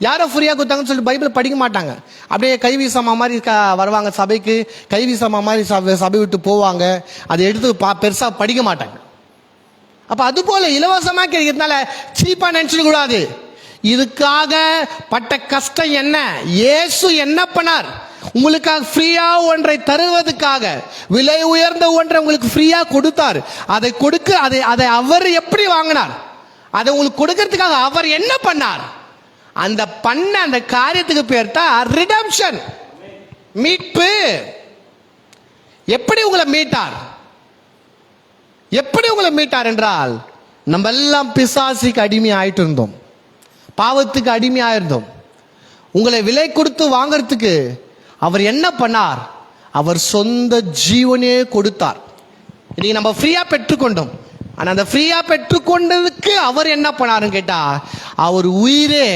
யாரோ ஃப்ரீயாக கொடுத்தாங்கன்னு சொல்லிட்டு பைபிளை படிக்க மாட்டாங்க. அப்படியே கைவீசமா மாதிரி வருவாங்க சபைக்கு, கைவீசமா மாதிரி சபை விட்டு போவாங்க, அதை எடுத்து பெருசாக படிக்க மாட்டாங்க. அப்போ அது போல இலவசமாக கிடைக்கிறதுனால சீப்பாக நினச்சிட கூடாது. இதுக்காக பட்ட கஷ்டம் என்ன, இயேசு என்ன பண்ணார், உங்களுக்காக ஃப்ரீயா ஒன்றை தருவதற்காக விலை உயர்ந்த ஒன்றை உங்களுக்கு ஃப்ரீயா கொடுத்தார். அதை அவர் எப்படி வாங்கினார், அதை உங்களுக்கு கொடுக்கறதுக்காக அவர் என்ன பண்ணார், அந்த காரியத்துக்கு பேர் தான் ரிடம்ஷன், மீட்பு. எப்படி உங்களை மீட்டார், எப்படி உங்களை மீட்டார் என்றால், நம்ம எல்லாம் பிசாசுக்கு அடிமை ஆயிட்டு இருந்தோம், பாவத்துக்கு அடிமையா இருந்தோம். உங்களை விலை கொடுத்து வாங்கறதுக்கு அவர் என்ன பண்ணார், அவர் சொந்த ஜீவனே கொடுத்தார். இன்னைக்கு நம்ம ஃப்ரீயா பெற்றுக்கொண்டோம், ஆனா அந்த ஃப்ரீயா பெற்றுக்கொண்டதுக்கு அவர் என்ன பண்ணாருன்னு கேட்டா, அவர் உயிரே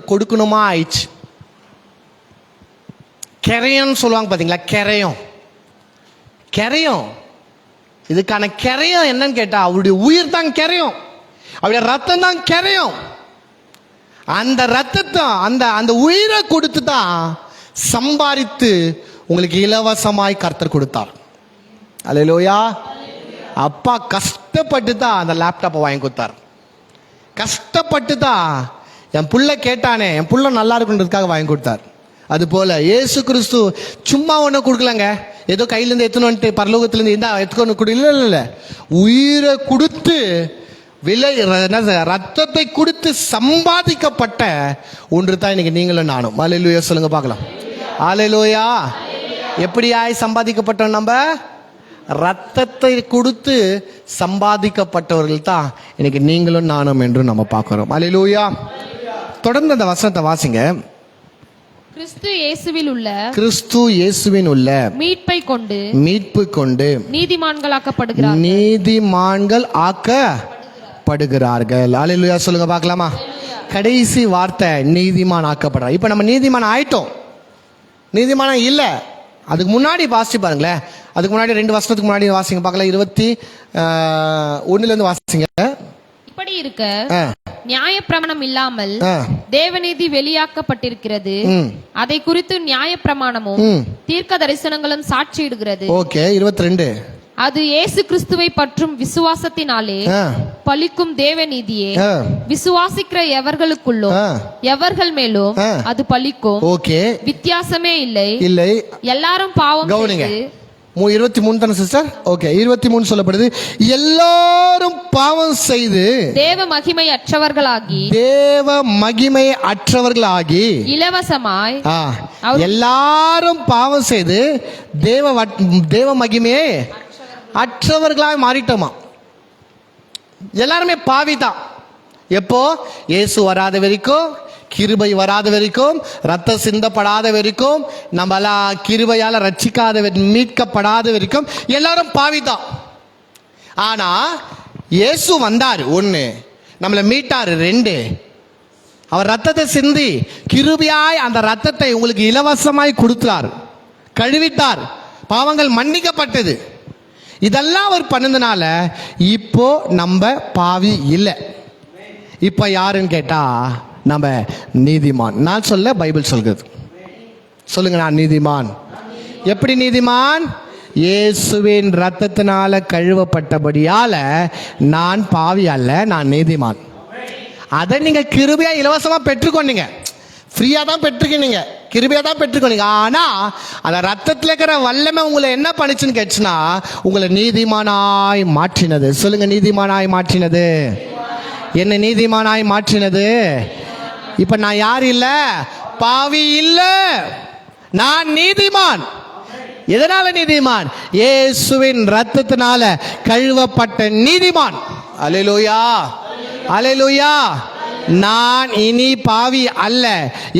கொடுக்கணுமா ஆயிடுச்சு. கரையம் சொல்லுவாங்க பாத்தீங்களா, கரையம் கரையும். இதுக்கான கரையும் என்னன்னு கேட்டா அவருடைய உயிர் தான் கரையும், அவருடைய ரத்தம் தான் கரையும். அந்த ரத்தத்தை அந்த உயிரை கொடுத்து தான் சம்பாதித்து உங்களுக்கு இலவசமாய் கர்த்தர் கொடுத்தார். அல்லேலூயா. அப்பா கஷ்டப்பட்டு தான் அந்த லேப்டாப்பை வாங்கி கொடுத்தார். கஷ்டப்பட்டு தான் என் புள்ள கேட்டானே, என் புள்ள நல்லா இருக்குன்றதுக்காக வாங்கி கொடுத்தார். அது போல இயேசு கிறிஸ்து சும்மா ஒன்றும் கொடுக்கலங்க, ஏதோ கையிலேருந்து எத்தனை வந்துட்டு பரலோகத்திலேருந்து இருந்தா எத்துக்கொண்டு கொடு, இல்லை, உயிரை கொடுத்து ரத்தத்தை கொடுத்து சம்பாதிக்கப்பட்ட ஒன்று தான் இன்னைக்கு நீங்களும் நானும். அல்லேலூயா சொல்லுங்க பார்க்கலாம். அல்லேலூயா. எப்படியாய் சம்பாதிக்கப்பட்டோம்? நம்ம ரத்தத்தை கொடுத்து சம்பாதிக்கப்பட்டவர்கள் தான் இன்னைக்கு நீங்களும் நானும் என்று நம்ம பார்க்கிறோம். அல்லேலூயா. தொடர்ந்து அந்த வசனத்தை வாசிங்க. கிறிஸ்து இயேசுவின் உள்ள மீட்பு கொண்டு நீதிமான்கள் ஆக்கப்படுகிறார்கள். அல்லேலூயா சொல்லுங்க பார்க்கலாமா. கடைசி வார்த்தை நீதிமான் ஆக்கப்படுறார். இப்ப நம்ம நீதிமான் ஆயிட்டோம், நீதிமானம் இல்லை. அதுக்கு முன்னாடி வாசிச்சு பாருங்களேன். அதுக்கு முன்னாடி 2 வருஷத்துக்கு முன்னாடி வாசிங்க பார்க்கலாம். 21 வாசிங்க. இப்படி இருக்க நியாயப்பிரமாணம் இல்லாமல் தேவநீதி வெளியாக்கப்பட்டிருக்கிறது. அதை குறித்து நியாயப்பிரமாணமும் தீர்க்க தரிசனங்களும் சாட்சியிடுகிறது. ஓகே. 22 அது இயேசு கிறிஸ்துவை பற்றும் விசுவாசத்தினாலே பலிக்கும் தேவநீதியே. விசுவாசிக்கிற எவர்களுக்குள்ளும் எவர்கள் மேலும் அது பலிக்கும். ஓகே. வித்தியாசமே இல்லை. எல்லாரும் பாவம் கவனிங்க. 23 தானே சிஸ்டர்? ஓகே. 23 சொல்லப்படுது, எல்லாரும் பாவம் செய்து தேவ மகிமை அற்றவர்களாகி இலவசமாய் எல்லாரும் பாவம் செய்து தேவ மகிமையை அற்றவர்களாய் மாறிட்டோமா. எல்லாருமே பாவிதான். எப்போ? இயேசு வராத வரைக்கும், கிருபை வராத வரைக்கும், ரத்தம் சிந்தப்படாத வரைக்கும், நம்மளாம் கிருபையால ரட்சிக்காத மீட்கப்படாத வரைக்கும் எல்லாரும் பாவிதான். ஆனா இயேசு வந்தார், 1 நம்மளை மீட்டாரு, 2 அவர் ரத்தத்தை சிந்தி கிருபையாய் அந்த ரத்தத்தை உங்களுக்கு இலவசமாய் கொடுத்தார், கழுவிட்டார், பாவங்கள் மன்னிக்கப்பட்டது. இதெல்லாம் அவர் பண்ணதுனால இப்போ நம்ம பாவி இல்லை. இப்ப யாருன்னு கேட்டா நம்ம நீதிமான். நான் சொல்ல, பைபிள் சொல்கிறது. சொல்லுங்க, நான் நீதிமான். எப்படி நீதிமான்? இயேசுவின் ரத்தத்தினால கழுவப்பட்டபடியால நான் பாவி அல்ல, நான் நீதிமான். அதை நீங்க கிருபையா இலவசமா பெற்றுக்கொண்டீங்க, ஃப்ரீயா தான் பெற்றுக்கீங்க, கிருபையா தான் பெற்றுக்கொண்டீங்க. ஆனா அந்த ரத்தத்தில் இருக்கிற வல்லமை உங்களை என்ன பண்ணுச்சுன்னு கேட்டுச்சுன்னா, உங்களை நீதிமானாய் மாற்றினது. சொல்லுங்க, நீதிமானாய் மாற்றினது. என்ன நீதிமானாய் மாற்றினது? இப்ப நான் யார் இல்ல? பாவி இல்ல, நான் நீதிமான். எதனால நீதிமான்? இயேசுவின் ரத்தத்தினால கழுவப்பட்ட நீதிமான். அல்லேலூயா, அல்லேலூயா. நான் இனி பாவி அல்ல.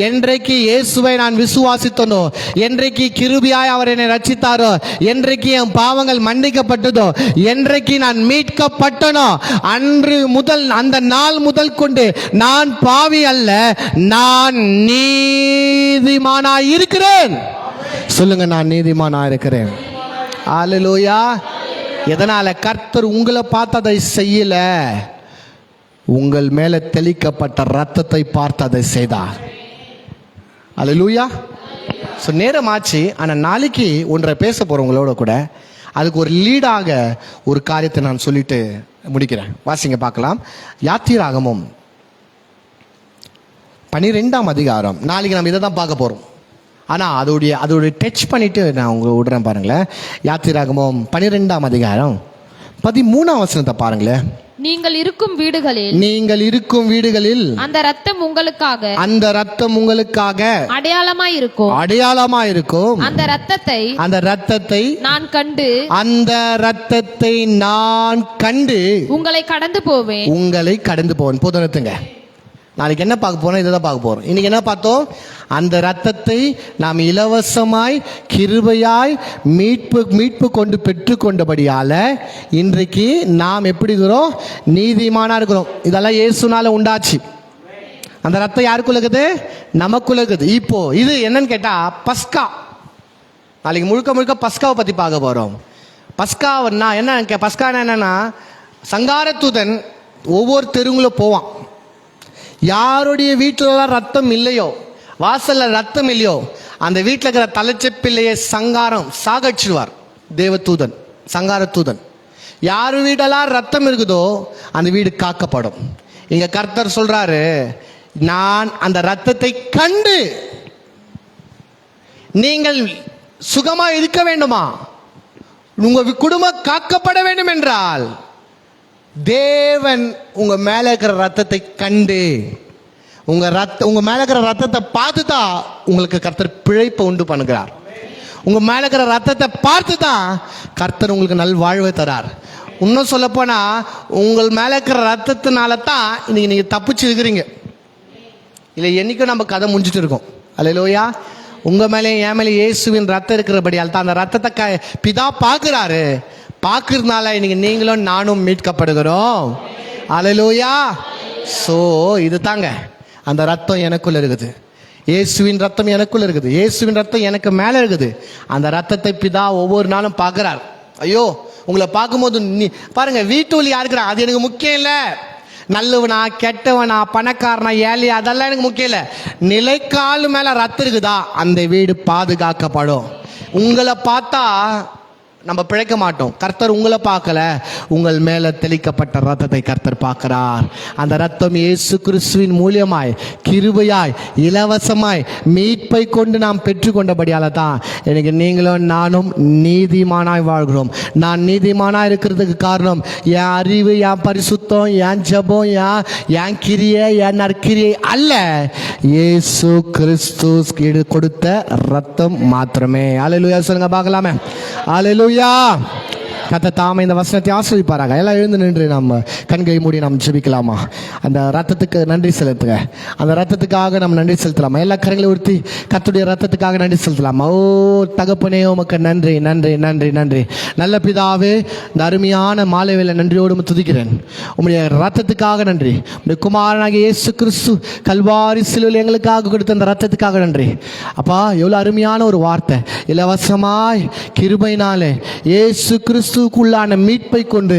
என்றைக்கு இயேசுவை நான் விசுவாசித்தனோ, என்றைக்கு கிருபையாய் அவர் என்னை ரட்சித்தாரோ, என்றைக்கு என் பாவங்கள் மன்னிக்கப்பட்டதோ, என்றைக்கு நான் மீட்கப்பட்டனோ, அன்று முதல், அந்த நாள் முதல் கொண்டு நான் பாவி அல்ல, நான் நீதிமானாய் இருக்கிறேன். சொல்லுங்க, நான் நீதிமானாய் இருக்கிறேன். அல்லேலூயா. எதனால? கர்த்தர் உங்களை பார்த்து அதை செய்யல, உங்கள் மேல தெளிக்கப்பட்ட ரத்தத்தை பார்த்து அதை செய்தார். அல்லேலூயா. ஸோ நேரம் ஆச்சு. ஆனால் நாளைக்கு ஒன்றை பேச போகிறோம் உங்களோட கூட. அதுக்கு ஒரு லீடாக ஒரு காரியத்தை நான் சொல்லிட்டு முடிக்கிறேன். வாசிங்க பார்க்கலாம். யாத்திராகமம் 12ஆம் அதிகாரம். நாளைக்கு நம்ம இதை தான் பார்க்க போகிறோம். ஆனால் அதோடைய டச் பண்ணிட்டு நான் உங்களை விடுறேன் பாருங்களேன். யாத்திராகமம் 12ஆம் அதிகாரம் 13ஆம் வசனத்தை பாருங்களேன். நீங்கள் இருக்கும் வீடுகளில் அந்த ரத்தம் உங்களுக்காக அடையாளமாய் இருக்கும். அந்த ரத்தத்தை நான் கண்டு உங்களை கடந்து போவேன். போதுங்க. நாளைக்கு என்ன பார்க்க போறோம்? இதை தான் பார்க்க போறோம். இன்னைக்கு என்ன பார்த்தோம்? அந்த ரத்தத்தை நாம் இலவசமாய் கிருபையாய் மீட்பு கொண்டு பெற்றுக்கொண்டபடியால இன்றைக்கு நாம் எப்படி இருக்கிறோம்? நீதிமானா இருக்கிறோம். இதெல்லாம் இயேசுனால உண்டாச்சு. அந்த ரத்தம் யாருக்குள்ள இருக்குது? நமக்குள்ள இருக்குது. இப்போ இது என்னன்னு கேட்டா பஸ்கா. நாளைக்கு முழுக்க பஸ்காவை பத்தி பார்க்க போறோம். பஸ்காவன்னா என்ன, பஸ்கானா என்னன்னா, சங்காரத்தூதன் ஒவ்வொரு தெருங்களும் போவான். யாருடைய வீட்டிலலாம் ரத்தம் இல்லையோ, வாசல்ல ரத்தம் இல்லையோ, அந்த வீட்டில் இருக்கிற தலைச்சப்பிள்ளையை சாகடிச்சிடுவார் தேவதூதன், சங்காரத்தூதன். யார் வீடெல்லாம் ரத்தம் இருக்குதோ அந்த வீடு காக்கப்படும். இங்க கர்த்தர் சொல்றாரு, நான் அந்த ரத்தத்தை கண்டு நீங்கள் சுகமா இருக்க வேண்டுமா, உங்க குடும்பம் காக்கப்பட வேண்டும் என்றால் தேவன் உங்க மேல இருக்கிற ரத்தத்தை கண்டு, உங்க மேல இருக்கிற ரத்தத்தை பார்த்து தான் உங்களுக்கு கர்த்தர் பிழைப்பை உண்டு பண்ணுகிறார். உங்க மேல இருக்கிற ரத்தத்தை பார்த்து தான் கர்த்தர் உங்களுக்கு நல் வாழ்வை தரார். இன்னும் சொல்ல போனா உங்கள் மேல இருக்கிற ரத்தத்தினால தான் இன்னைக்கு நீங்க தப்பிச்சு இருக்கிறீங்க. இல்லை என்னைக்கும் நம்ம கதை முடிஞ்சிட்டு இருக்கோம். அல்லேலூயா. உங்க மேலே என் மேலே இயேசுவின் ரத்தம் இருக்கிறபடியால் தான் அந்த ரத்தத்தை பிதா பார்க்கிறாரு. பார்க்கறதுனால இன்னைக்கு நீங்களும் நானும் மீட்கப்படுகிறோம். அல்லேலூயா. ஸோ இது தாங்க, அந்த ரத்தம் எனக்குள்ள இருக்குது, இயேசுவின் ரத்தம் எனக்குள்ள இருக்குது, இயேசுவின் ரத்தம் எனக்கு மேலே இருக்குது. அந்த ரத்தத்தை பிதா ஒவ்வொரு நாளும் பார்க்கிறார். ஐயோ, உங்களை பார்க்கும்போது பாருங்க, வீட்டுல யாருக்குறா அது எனக்கு முக்கியம் இல்லை. நல்லவனா கெட்டவனா பணக்காரனா ஏழையா அதெல்லாம் எனக்கு முக்கியம் இல்லை. நிலைக்கால் மேல ரத்தம் இருக்குதா அந்த வீடு பாதுகாக்கப்படும். உங்களை பார்த்தா நம்ம பிழைக்க மாட்டோம். கர்த்தர் உங்களை பார்க்கல, உங்கள் மேல தெளிக்கப்பட்ட ரத்தத்தை கர்த்தர் பார்க்கிறார். அந்த ரத்தம் இயேசு கிறிஸ்துவின் மூலியமாய் கிருபையாய் இலவசமாய் மீட்பை கொண்டு நாம் பெற்றுக்கொண்டபடியால தான் எனக்கு நீங்களும் நானும் நீதிமானாய் வாழ்கிறோம். நான் நீதிமானாய் இருக்கிறதுக்கு காரணம் என் அறிவு, என் பரிசுத்தம், என் ஜெபம், என் கிரியை, என் நற்கிரியை அல்ல, இயேசு கிறிஸ்து கொடுத்த ரத்தம் மாத்திரமே. அல்லேலூயா சொல்லுங்க பார்க்கலாமே. அல்லேலூயா. கர்த்தர் தாமே இந்த வசனத்தை ஆசீர்வதிப்பாராக. எல்லாம் எழுந்து நின்று நம்ம கண்களை மூடி நாம் ஜெபிக்கலாமா? அந்த ரத்தத்துக்கு நன்றி செலுத்துங்க. அந்த ரத்தத்துக்காக நம்ம நன்றி செலுத்தலாமா? எல்லா கரங்களை உறுத்தி கர்த்தருடைய ரத்தத்துக்காக நன்றி செலுத்தலாமா? ஓ தகப்பனே, உமக்கு நன்றி நன்றி நன்றி நன்றி. நல்ல பிதாவே, இந்த அருமையான மாலை வேளை நன்றியோடு துதிக்கிறேன். உம்முடைய ரத்தத்துக்காக நன்றி. உம்முடைய குமாரனாகிய இயேசு கிறிஸ்து கல்வாரி சிலுவையில் எங்களுக்காக கொடுத்த அந்த ரத்தத்துக்காக நன்றி. அப்பா, எவ்வளோ அருமையான ஒரு வார்த்தை. இலவசமாய் கிருபையினாலே இயேசு கிறிஸ்து உள்ளான மீட்பை கொண்டு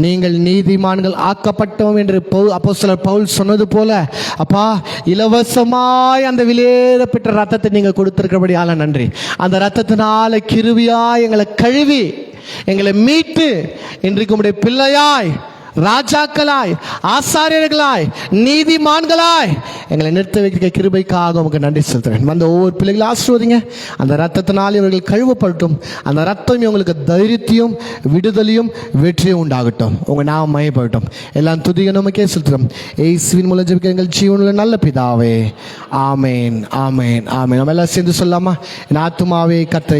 நீங்கள் நீதிமான்கள் ஆக்கப்பட்டோம் என்று அப்போஸ்தலர் பவுல் சொன்னது போல, அப்பா, இலவசமாய் அந்த விலையேறப்பட்ட ரத்தத்தை நீங்க கொடுத்திருக்கிறபடியால நன்றி. அந்த ரத்தத்தினால கிருபையாய் எங்களை கழுவி எங்களை மீட்டு இன்றைக்கு உம்முடைய பிள்ளையாய், ராஜாக்களாய், ஆசாரியர்களாய், நீதிமான்களாய் எங்களை நிறுத்த வைக்க கிருபைக்காக உமக்கு நன்றி செலுத்துறேன். வந்த ஒவ்வொரு பிள்ளைகளை ஆசீர்வதிங்க. அந்த ரத்தத்தினால் இவர்கள் கழுவப்படட்டும். அந்த ரத்தம் இவங்களுக்கு தைரியத்தையும் விடுதலையும் வெற்றியும் உண்டாகட்டும். உங்க நாம மயப்படட்டும். எல்லாம் துதிக நமக்கே செலுத்துறோம். இயேசுவின் மூலம் ஜெபிக்கிற எங்கள் ஜீவனுள்ள நல்ல பிதாவே, ஆமேன் ஆமேன் ஆமேன். நம்ம எல்லாம் சேர்ந்து சொல்லாமா? என் ஆத்துமாவே கர்த்தரை